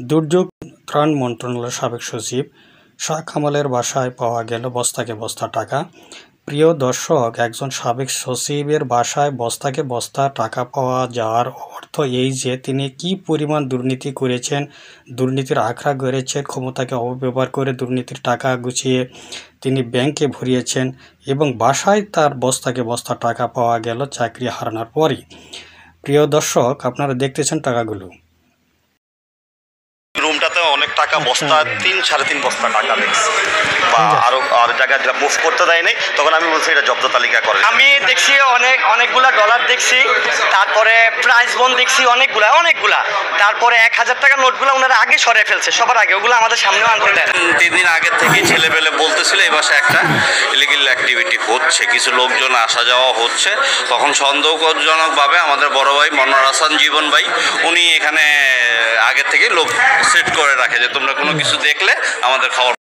দুর্যোগ ত্রাণ মন্ত্রণালয়ের সাবেক সচিব শাহ কামালের বাসায় পাওয়া গেল বস্তাকে বস্তা টাকা। প্রিয় দর্শক, একজন সাবেক সচিবের বাসায় বস্তাকে বস্তা টাকা পাওয়া যাওয়ার অর্থ এই যে তিনি কী পরিমাণ দুর্নীতি করেছেন, দুর্নীতির আখড়া গড়েছেন, ক্ষমতাকে অপব্যবহার করে দুর্নীতির টাকা গুছিয়ে তিনি ব্যাংকে ভরিয়েছেন এবং বাসায় তার বস্তাকে বস্তা টাকা পাওয়া গেল চাকরি হারানোর পরই। প্রিয় দর্শক, আপনারা দেখতেছেন টাকাগুলো। রুমটাতে অনেক টাকা বস্তা 3-3.5 বস্তা টাকা দেখছি বা আরো আর জায়গায় মুভ করতে দেয় নাই। তখন আমি বলছি এটা জব্দ তালিকা করে। আমি দেখছি অনেকগুলা ডলার দেখছি, তারপরে প্রাইস বন্ড দেখছি অনেকগুলা, তারপরে 1000 টাকার নোটগুলো ওনারা আগে সরিয়ে ফেলছে, সবার আগে ওগুলো আমাদের সামনেও আনতে দেয়। 3 দিন আগে থেকে ছেলেপেলে বলতেছিল এই বাসায় একটা ইলিগেল অ্যাক্টিভিটি হচ্ছে, কিছু লোকজন আসা যাওয়া হচ্ছে। তখন সন্দেহজনকভাবে আমাদের বড় ভাই মনোয়ার হাসান জীবন ভাই উনি এখানে আগে থেকে লোক সেট করে রাখে যে তোমরা কোনো কিছু দেখলে আমাদের খবর